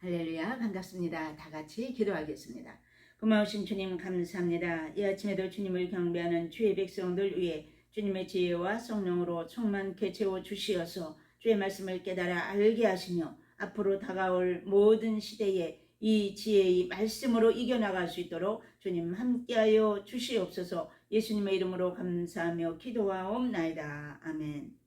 할렐루야, 반갑습니다. 다 같이 기도하겠습니다. 고마우신 주님 감사합니다. 이 아침에도 주님을 경배하는 주의 백성들 위해 주님의 지혜와 성령으로 충만케 채워 주시어서 주의 말씀을 깨달아 알게 하시며 앞으로 다가올 모든 시대에 이 지혜의 말씀으로 이겨나갈 수 있도록 주님 함께하여 주시옵소서. 예수님의 이름으로 감사하며 기도하옵나이다. 아멘.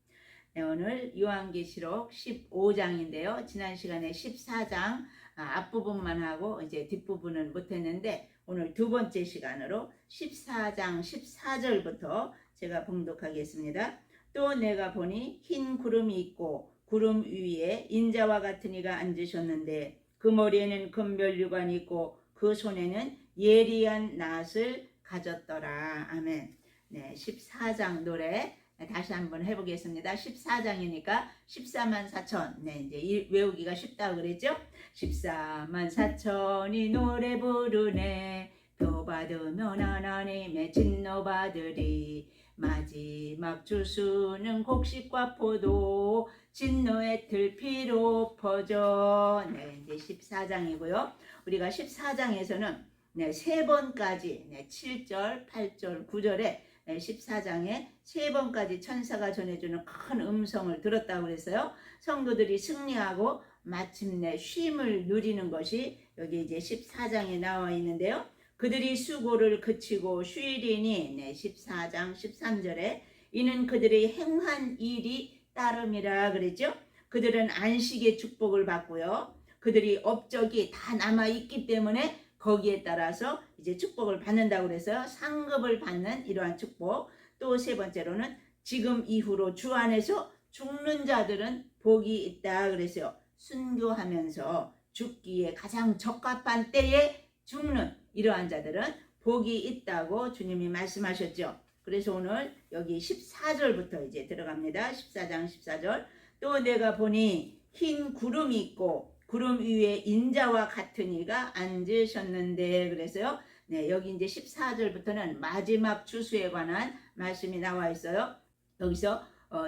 네, 오늘 요한계시록 15장인데요. 지난 시간에 14장 앞부분만 하고 이제 뒷부분은 못했는데 오늘 두 번째 시간으로 14장 14절부터 제가 봉독하겠습니다. 또 내가 보니 흰 구름이 있고 구름 위에 인자와 같은 이가 앉으셨는데 그 머리에는 금별류관이 있고 그 손에는 예리한 낫을 가졌더라. 아멘. 네, 14장 노래 다시 한번 해보겠습니다. 14장이니까 14만 4천. 네, 이제 외우기가 쉽다고 그랬죠? 14만 4천이 노래 부르네. 표 받으면 하나님의 진노 받으리. 마지막 주수는 곡식과 포도. 진노의 틀 피로 퍼져. 네, 이제 14장이고요. 우리가 14장에서는 네, 세 번까지 7절, 8절, 9절에 14장에 세 번까지 천사가 전해주는 큰 음성을 들었다고 그랬어요. 성도들이 승리하고 마침내 쉼을 누리는 것이 여기 이제 14장에 나와 있는데요. 그들이 수고를 그치고 쉬리니 14장 13절에 이는 그들의 행한 일이 따름이라 그랬죠. 그들은 안식의 축복을 받고요. 그들이 업적이 다 남아있기 때문에 거기에 따라서 이제 축복을 받는다고 그래서 상급을 받는 이러한 축복. 또 세 번째로는 지금 이후로 주 안에서 죽는 자들은 복이 있다 그랬어요. 순교하면서 죽기에 가장 적합한 때에 죽는 이러한 자들은 복이 있다고 주님이 말씀하셨죠. 그래서 오늘 여기 14절부터 이제 들어갑니다. 14장 14절. 또 내가 보니 흰 구름이 있고 구름 위에 인자와 같은 이가 앉으셨는데 그래서요. 네, 여기 이제 14절부터는 마지막 주수에 관한 말씀이 나와 있어요. 여기서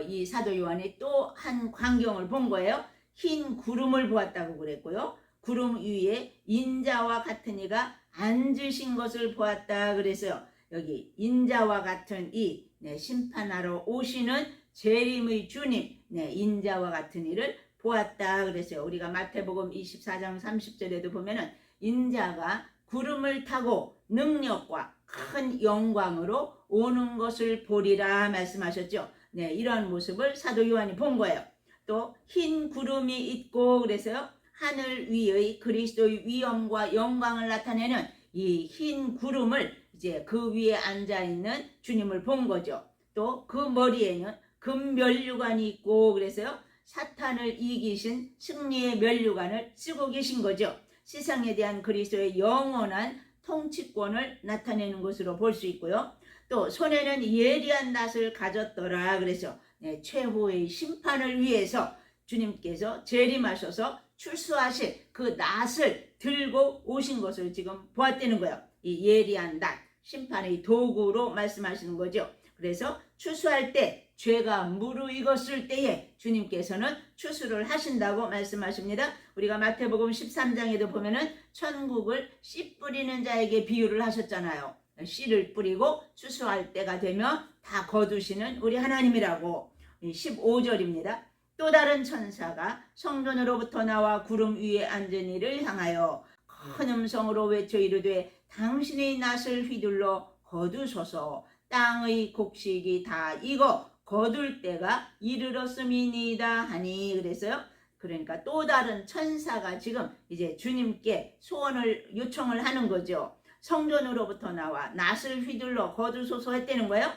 이 사도 요한이 또 한 광경을 본 거예요. 흰 구름을 보았다고 그랬고요. 구름 위에 인자와 같은 이가 앉으신 것을 보았다 그랬어요. 여기 인자와 같은 이 심판하러 오시는 재림의 주님, 인자와 같은 이를 보았다 그랬어요. 우리가 마태복음 24장 30절에도 보면은 인자가 구름을 타고 능력과 큰 영광으로 오는 것을 보리라 말씀하셨죠. 네, 이러한 모습을 사도 요한이 본 거예요. 또 흰 구름이 있고 그래서요. 하늘 위의 그리스도의 위엄과 영광을 나타내는 이 흰 구름을 이제 그 위에 앉아 있는 주님을 본 거죠. 또 그 머리에는 금면류관이 있고 그래서요. 사탄을 이기신 승리의 면류관을 쓰고 계신 거죠. 세상에 대한 그리스도의 영원한 통치권을 나타내는 것으로 볼 수 있고요. 또 손에는 예리한 낫을 가졌더라 그래서 최후의 심판을 위해서 주님께서 재림하셔서 출수하실 그 낫을 들고 오신 것을 지금 보았다는 거예요. 이 예리한 낫, 심판의 도구로 말씀하시는 거죠. 그래서 추수할 때 죄가 무르익었을 때에 주님께서는 추수를 하신다고 말씀하십니다. 우리가 마태복음 13장에도 보면은 천국을 씨 뿌리는 자에게 비유를 하셨잖아요. 씨를 뿌리고 추수할 때가 되면 다 거두시는 우리 하나님이라고. 15절입니다. 또 다른 천사가 성전으로부터 나와 구름 위에 앉은 이를 향하여 큰 음성으로 외쳐 이르되 당신의 낫을 휘둘러 거두소서. 땅의 곡식이 다 익어 거둘 때가 이르렀음이니이다 하니 그래서요. 그러니까 또 다른 천사가 지금 이제 주님께 소원을 요청을 하는 거죠. 성전으로부터 나와 낫을 휘둘러 거두소서 했다는 거예요.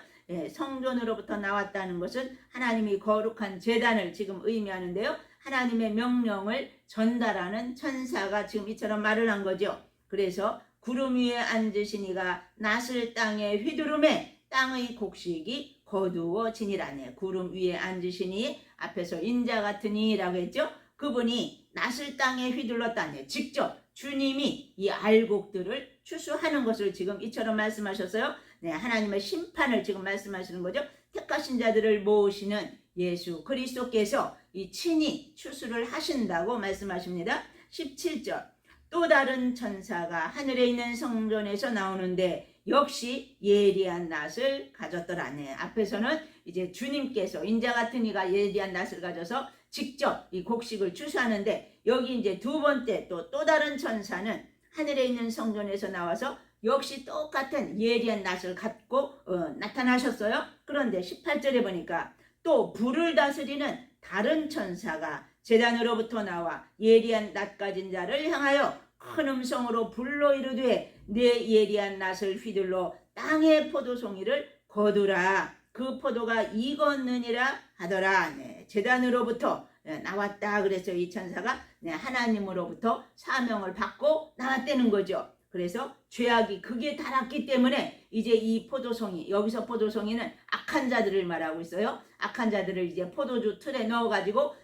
성전으로부터 나왔다는 것은 하나님이 거룩한 제단을 지금 의미하는데요. 하나님의 명령을 전달하는 천사가 지금 이처럼 말을 한 거죠. 그래서 구름 위에 앉으신 이가 낫을 땅에 휘두르매 땅의 곡식이 거두어지니라네. 구름 위에 앉으시니 앞에서 인자 같은 이라고 했죠. 그분이 낫을 땅에 휘둘렀다네. 직접 주님이 이 알곡들을 추수하는 것을 지금 이처럼 말씀하셨어요. 네, 하나님의 심판을 지금 말씀하시는 거죠. 택하신 자들을 모으시는 예수 그리스도께서 이 친히 추수를 하신다고 말씀하십니다. 17절 또 다른 천사가 하늘에 있는 성전에서 나오는데 역시 예리한 낫을 가졌더라. 네, 앞에서는 이제 주님께서 인자 같은 이가 예리한 낫을 가져서 직접 이 곡식을 추수하는데 여기 이제 두 번째 또 다른 천사는 하늘에 있는 성전에서 나와서 역시 똑같은 예리한 낫을 갖고 나타나셨어요. 그런데 18절에 보니까 또 불을 다스리는 다른 천사가 제단으로부터 나와 예리한 낫 가진 자를 향하여 큰 음성으로 불러 이르되 내 예리한 낫을 휘둘러 땅의 포도송이를 거두라. 그 포도가 익었느니라 하더라. 네, 제단으로부터 나왔다. 그래서 이 천사가 하나님으로부터 사명을 받고 나왔다는 거죠. 그래서 죄악이 극에 달았기 때문에 이제 이 포도송이, 여기서 포도송이는 악한 자들을 말하고 있어요. 악한 자들을 이제 포도주 틀에 넣어가지고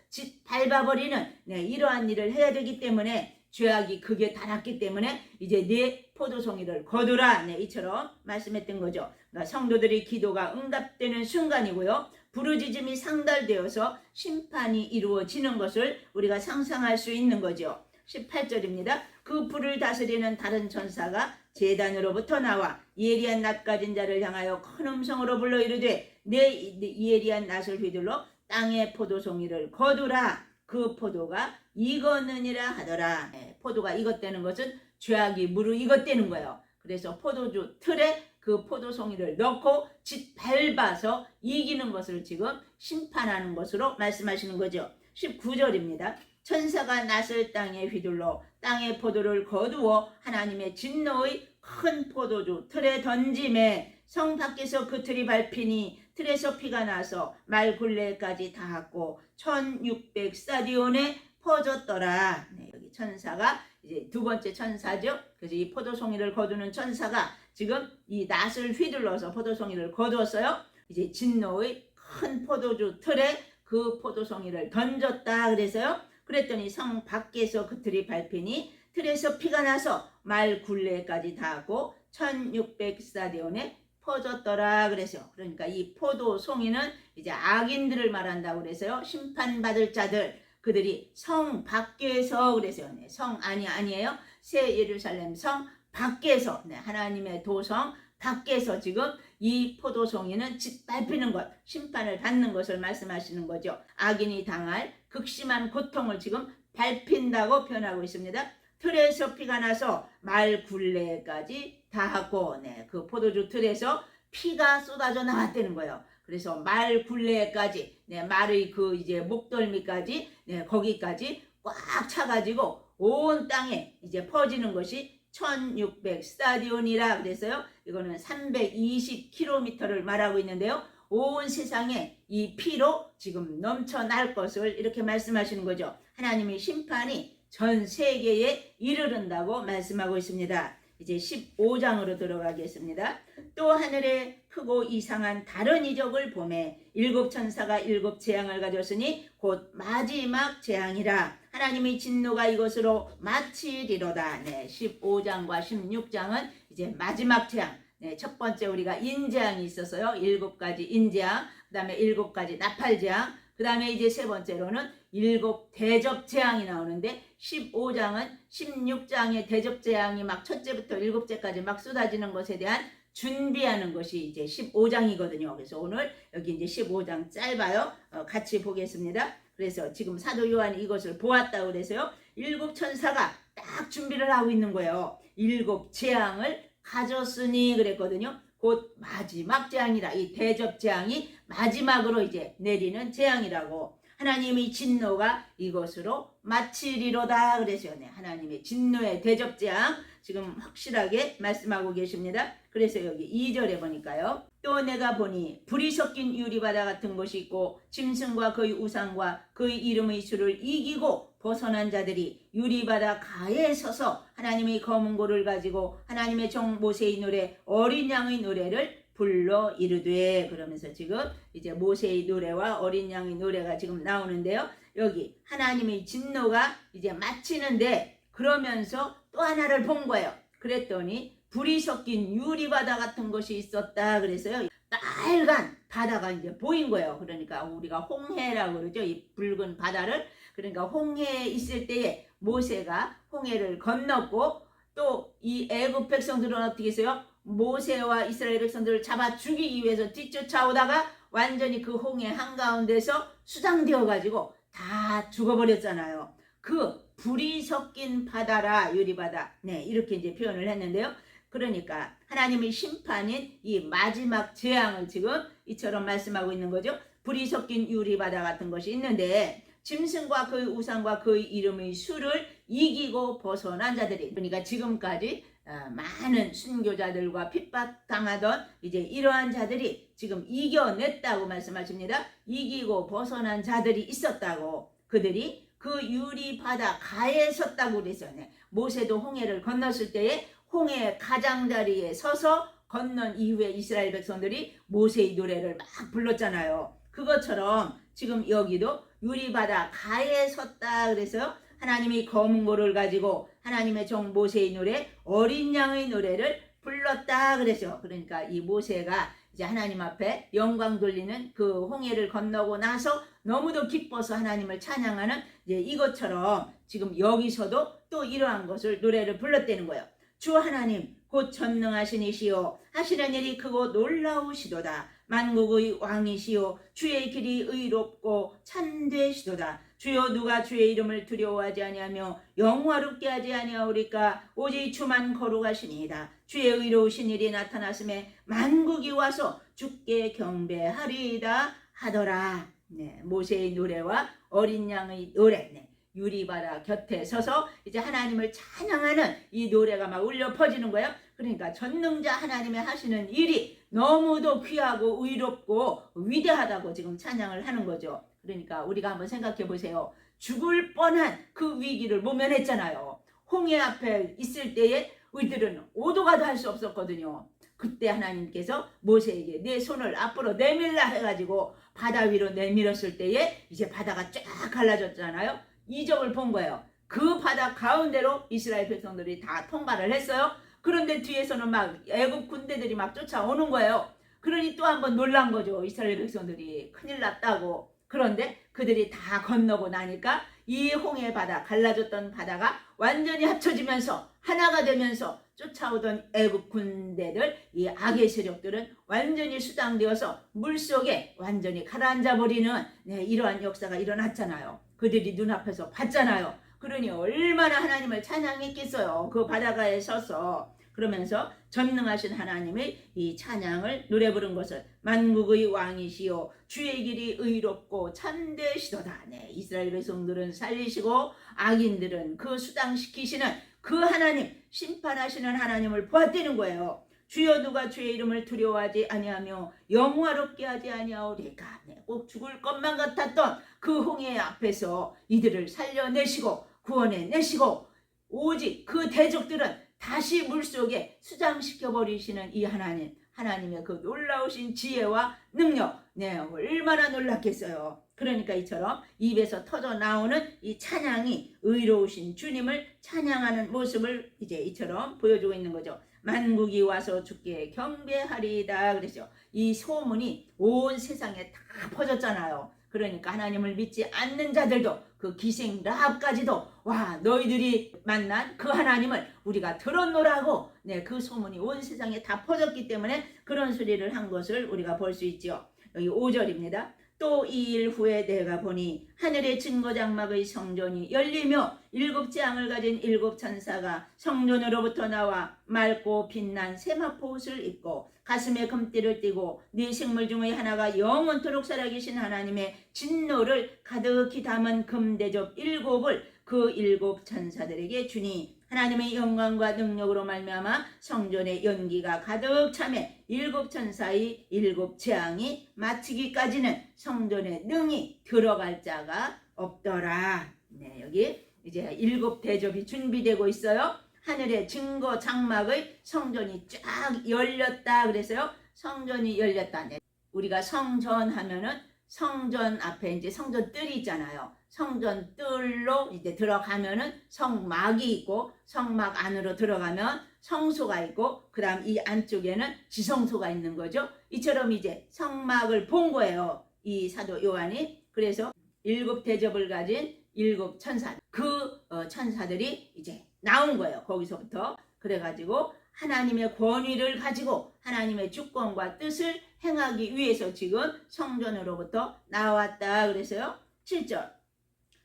밟아버리는 이러한 일을 해야 되기 때문에 죄악이 극에 달았기 때문에 이제 네 포도송이를 거두라. 이처럼 말씀했던 거죠. 그러니까 성도들의 기도가 응답되는 순간이고요. 부르짖음이 상달되어서 심판이 이루어지는 것을 우리가 상상할 수 있는 거죠. 18절입니다. 그 불을 다스리는 다른 천사가 제단으로부터 나와 예리한 낫 가진 자를 향하여 큰 음성으로 불러 이르되 내 예리한 낫을 휘둘러 땅의 포도송이를 거두라. 그 포도가 익었느니라 하더라. 포도가 익었다는 것은 죄악이 무르익었다는 거예요. 그래서 포도주 틀에 그 포도송이를 넣고 밟아서 이기는 것을 지금 심판하는 것으로 말씀하시는 거죠. 19절입니다. 천사가 낫을 땅에 휘둘러 땅의 포도를 거두어 하나님의 진노의 큰 포도주 틀에 던짐에 성 밖에서 그 틀이 밟히니 틀에서 피가 나서 말 굴레까지 닿았고 1600 스타디온에 퍼졌더라. 여기 천사가 이제 두 번째 천사죠. 그래서 이 포도송이를 거두는 천사가 지금 이 낫을 휘둘러서 포도송이를 거두었어요. 이제 진노의 큰 포도주 틀에 그 포도송이를 던졌다 그래서요. 그랬더니 성 밖에서 그 틀이 밟히니 틀에서 피가 나서 말 굴레까지 닿았고 1600 스타디온에 퍼졌더라 그래서 그러니까 이 포도송이는 이제 악인들을 말한다고 그래서요. 심판받을 자들 그들이 성 밖에서 그래서요. 성 아니에요. 새 예루살렘 성 밖에서 하나님의 도성 밖에서 지금 이 포도송이는 짓밟히는 것, 심판을 받는 것을 말씀하시는 거죠. 악인이 당할 극심한 고통을 지금 밟힌다고 표현하고 있습니다. 틀에서 피가 나서 말 굴레까지 닿았고 그 포도주 틀에서 피가 쏟아져 나왔다는 거예요. 그래서 말 굴레까지 말의 그 이제 목덜미까지 거기까지 꽉 차가지고 온 땅에 이제 퍼지는 것이 1600 스타디온이라 그래서요. 이거는 320km를 말하고 있는데요. 온 세상에 이 피로 지금 넘쳐날 것을 이렇게 말씀하시는 거죠. 하나님의 심판이 전 세계에 이르른다고 말씀하고 있습니다. 이제 15장으로 들어가겠습니다. 또 하늘에 크고 이상한 다른 이적을 보매 일곱 천사가 일곱 재앙을 가졌으니 곧 마지막 재앙이라. 하나님의 진노가 이것으로 마치리로다. 15장과 16장은 이제 마지막 재앙. 첫 번째 우리가 인재앙이 있었어요. 7가지 인재앙, 그 다음에 7가지 나팔재앙, 그 다음에 이제 세 번째로는 7 대접재앙이 나오는데 15장은 16장의 대접재앙이 막 첫째부터 7째까지 막 쏟아지는 것에 대한 준비하는 것이 이제 15장이거든요. 그래서 오늘 여기 이제 15장 짧아요. 같이 보겠습니다. 그래서 지금 사도 요한이 이것을 보았다고 그래서요. 7 천사가 딱 준비를 하고 있는 거예요. 7 재앙을 가졌으니 그랬거든요. 곧 마지막 재앙이라. 이 대접 재앙이 마지막으로 이제 내리는 재앙이라고. 하나님의 진노가 이것으로 마치리로다 그래서 하나님의 진노의 대접 재앙 지금 확실하게 말씀하고 계십니다. 그래서 여기 2절에 보니까요. 또 내가 보니 불이 섞인 유리바다 같은 것이 있고 짐승과 그의 우상과 그의 이름의 수를 이기고 벗어난 자들이 유리바다 가에 서서 하나님의 검은 고를 가지고 하나님의 종 모세의 노래 어린 양의 노래를 불러 이르되. 그러면서 지금 이제 모세의 노래와 어린 양의 노래가 지금 나오는데요. 여기 하나님의 진노가 이제 마치는데 그러면서 또 하나를 본 거예요. 그랬더니 불이 섞인 유리바다 같은 것이 있었다 그래서요. 빨간 바다가 이제 보인 거예요. 그러니까 우리가 홍해라고 그러죠. 이 붉은 바다를. 그러니까 홍해에 있을 때에 모세가 홍해를 건넜고 또 이 애굽 백성들은 어떻게 했어요? 모세와 이스라엘 백성들을 잡아 죽이기 위해서 뒤쫓아오다가 완전히 그 홍해 한가운데서 수장되어 가지고 다 죽어버렸잖아요. 그 불이 섞인 바다라 유리바다. 네, 이렇게 이제 표현을 했는데요. 그러니까 하나님의 심판인 이 마지막 재앙을 지금 이처럼 말씀하고 있는 거죠. 불이 섞인 유리바다 같은 것이 있는데 짐승과 그 우상과 그 이름의 수를 이기고 벗어난 자들이, 그러니까 지금까지 많은 순교자들과 핍박당하던 이제 이러한 자들이 지금 이겨냈다고 말씀하십니다. 이기고 벗어난 자들이 있었다고. 그들이 그 유리바다 가에 섰다고 그랬어요. 네. 모세도 홍해를 건넜을 때에 홍해 가장자리에 서서 건넌 이후에 이스라엘 백성들이 모세의 노래를 막 불렀잖아요. 그것처럼 지금 여기도 유리바다 가에 섰다 그래서 하나님이 검은고를 가지고 하나님의 종 모세의 노래, 어린 양의 노래를 불렀다 그랬죠. 그러니까 이 모세가 이제 하나님 앞에 영광 돌리는 그 홍해를 건너고 나서 너무도 기뻐서 하나님을 찬양하는 이제 이것처럼 지금 여기서도 또 이러한 것을 노래를 불렀다는 거예요. 주 하나님 곧 전능하신 이시오, 하시는 일이 크고 놀라우시도다. 만국의 왕이시오, 주의 길이 의롭고 참되시도다. 주여 누가 주의 이름을 두려워하지 아니하며 영화롭게 하지 아니하오리까. 오직 주만 거룩하시니이다. 주의 의로우신 일이 나타났음에 만국이 와서 주께 경배하리이다 하더라. 네, 모세의 노래와 어린 양의 노래, 네, 유리바다 곁에 서서 이제 하나님을 찬양하는 이 노래가 막 울려 퍼지는 거예요. 그러니까 전능자 하나님의 하시는 일이 너무도 귀하고 의롭고 위대하다고 지금 찬양을 하는 거죠. 그러니까 우리가 한번 생각해 보세요. 죽을 뻔한 그 위기를 모면했잖아요. 홍해 앞에 있을 때에 우리들은 오도 가도 할 수 없었거든요. 그때 하나님께서 모세에게 내 손을 앞으로 내밀라 해가지고 바다 위로 내밀었을 때에 이제 바다가 쫙 갈라졌잖아요. 이적을 본 거예요. 그 바다 가운데로 이스라엘 백성들이 다 통과를 했어요. 그런데 뒤에서는 막 애굽 군대들이 막 쫓아오는 거예요. 그러니 또 한번 놀란 거죠. 이스라엘 백성들이 큰일 났다고. 그런데 그들이 다 건너고 나니까 이 홍해 바다, 갈라졌던 바다가 완전히 합쳐지면서 하나가 되면서 쫓아오던 애굽 군대들, 이 악의 세력들은 완전히 수장되어서 물속에 완전히 가라앉아버리는 이러한 역사가 일어났잖아요. 그들이 눈앞에서 봤잖아요. 그러니 얼마나 하나님을 찬양했겠어요. 그 바다가에 서서. 그러면서 전능하신 하나님의 이 찬양을 노래 부른 것을 만국의 왕이시오, 주의 길이 의롭고 참되시도다. 네, 이스라엘 백성들은 살리시고 악인들은 그 수당시키시는 그 하나님, 심판하시는 하나님을 보았다는 거예요. 주여 누가 주의 이름을 두려워하지 아니하며 영화롭게 하지 아니하오리까. 네, 꼭 죽을 것만 같았던 그 홍해 앞에서 이들을 살려내시고 구원해내시고 오직 그 대적들은 다시 물속에 수장시켜버리시는 이 하나님, 하나님의 그 놀라우신 지혜와 능력, 네, 얼마나 놀랐겠어요. 그러니까 이처럼 입에서 터져 나오는 이 찬양이 의로우신 주님을 찬양하는 모습을 이제 이처럼 보여주고 있는 거죠. 만국이 와서 주께 경배하리이다 그랬죠. 이 소문이 온 세상에 다 퍼졌잖아요. 그러니까 하나님을 믿지 않는 자들도 그 기생 라합까지도 와, 너희들이 만난 그 하나님을 우리가 들었노라고, 네, 그 소문이 온 세상에 다 퍼졌기 때문에 그런 소리를 한 것을 우리가 볼 수 있죠. 여기 5절입니다. 또 이 일 후에 내가 보니 하늘의 증거장막의 성전이 열리며 7 재앙을 가진 7 천사가 성전으로부터 나와 맑고 빛난 세마포 옷을 입고 가슴에 금띠를 띠고 네 생물 중의 하나가 영원토록 살아계신 하나님의 진노를 가득히 담은 금대접 7을 그 7 천사들에게 주니 하나님의 영광과 능력으로 말미암아 성전의 연기가 가득 차매 7 천사의 7 재앙이 마치기까지는 성전에 능히 들어갈 자가 없더라. 네, 여기 이제 7 대접이 준비되고 있어요. 하늘의 증거 장막의 성전이 쫙 열렸다 그래서요. 성전이 열렸다. 네. 우리가 성전 하면은 성전 앞에 이제 성전 뜰이 있잖아요. 성전 뜰로 이제 들어가면은 성막이 있고 성막 안으로 들어가면 성소가 있고 그다음 이 안쪽에는 지성소가 있는 거죠. 이처럼 이제 성막을 본 거예요. 이 사도 요한이. 그래서 7 대접을 가진 일곱 천사 그 천사들이 이제 나온 거예요. 거기서부터 그래가지고 하나님의 권위를 가지고 하나님의 주권과 뜻을 행하기 위해서 지금 성전으로부터 나왔다 그래서요. 7절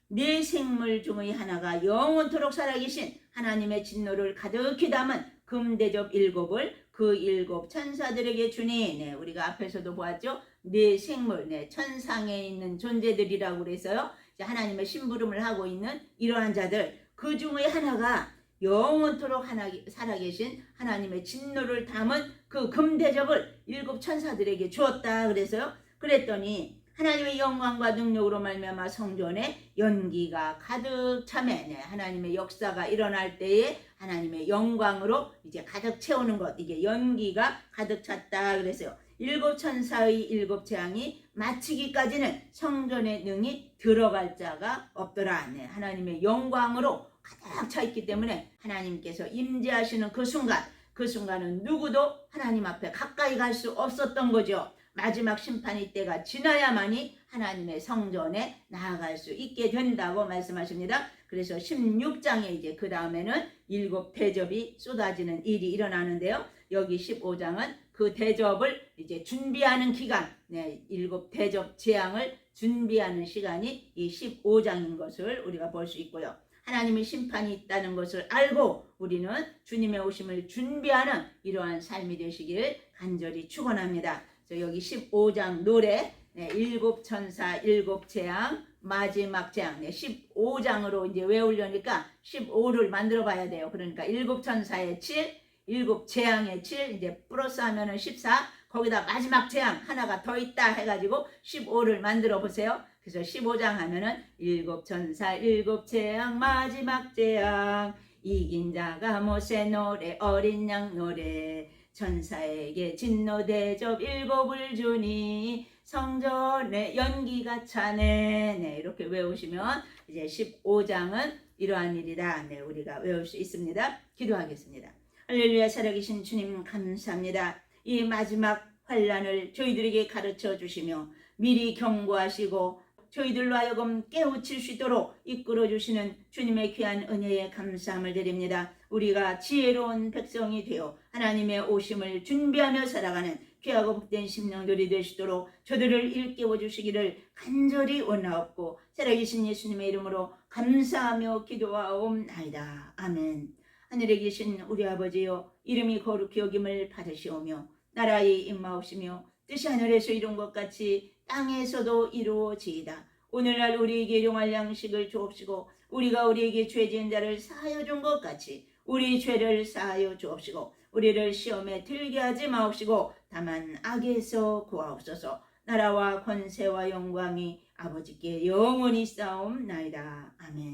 네 생물 중의 하나가 영원토록 살아계신 하나님의 진노를 가득히 담은 금대접 일곱을 그 일곱 천사들에게 주니 네, 우리가 앞에서도 보았죠. 네 생물 천상에 있는 존재들이라고 그래서요. 하나님의 심부름을 하고 있는 이러한 자들 그 중의 하나가 영원토록 살아계신 하나님의 진노를 담은 그 금대접을 일곱 천사들에게 주었다 그래서요. 그랬더니 하나님의 영광과 능력으로 말미암아 성전에 연기가 가득 차매 하나님의 역사가 일어날 때에 하나님의 영광으로 이제 가득 채우는 것 이게 연기가 가득 찼다 그래서요. 일곱 천사의 일곱 재앙이 마치기까지는 성전의 능이 들어갈 자가 없더라. 하나님의 영광으로 가득 차 있기 때문에 하나님께서 임재하시는 그 순간은 누구도 하나님 앞에 가까이 갈 수 없었던 거죠. 마지막 심판의 때가 지나야만이 하나님의 성전에 나아갈 수 있게 된다고 말씀하십니다. 그래서 16장에 이제 그 다음에는 일곱 대접이 쏟아지는 일이 일어나는데요. 여기 15장은 그 대접을 이제 준비하는 기간, 일곱 대접 재앙을 준비하는 시간이 이 15장인 것을 우리가 볼 수 있고요. 하나님의 심판이 있다는 것을 알고 우리는 주님의 오심을 준비하는 이러한 삶이 되시길 간절히 축원합니다. 여기 15장 노래 일곱 천사 일곱 재앙 마지막 재앙 15장으로 이제 외우려니까 15를 만들어 봐야 돼요. 그러니까 일곱 천사의 7 일곱 재앙의 7 이제 플러스 하면은 14 거기다 마지막 재앙 하나가 더 있다 해가지고 15를 만들어 보세요. 그래서 15장 하면은 일곱 천사 일곱 재앙 마지막 재앙 이긴 자가 모세 노래 어린 양 노래 천사에게 진노 대접 일곱을 주니 성전에 연기가 차네 이렇게 외우시면 이제 15장은 이러한 일이다 우리가 외울 수 있습니다. 기도하겠습니다. 할렐루야. 살아계신 주님 감사합니다. 이 마지막 환난을 저희들에게 가르쳐 주시며 미리 경고하시고 저희들로 하여금 깨우칠 수 있도록 이끌어 주시는 주님의 귀한 은혜에 감사함을 드립니다. 우리가 지혜로운 백성이 되어 하나님의 오심을 준비하며 살아가는 귀하고 복된 심령들이 되시도록 저들을 일깨워 주시기를 간절히 원하옵고 살아계신 예수님의 이름으로 감사하며 기도하옵나이다. 아멘. 하늘에 계신 우리 아버지여 이름이 거룩히 여김을 받으시오며 나라의 임하옵시며 뜻이 하늘에서 이룬 것 같이 땅에서도 이루어지이다. 오늘날 우리에게 일용할 양식을 주옵시고 우리가 우리에게 죄 지은 자를 사하여 준 것 같이 우리 죄를 사하여 주옵시고 우리를 시험에 들게 하지 마옵시고 다만 악에서 구하옵소서. 나라와 권세와 영광이 아버지께 영원히 싸움나이다. 아멘.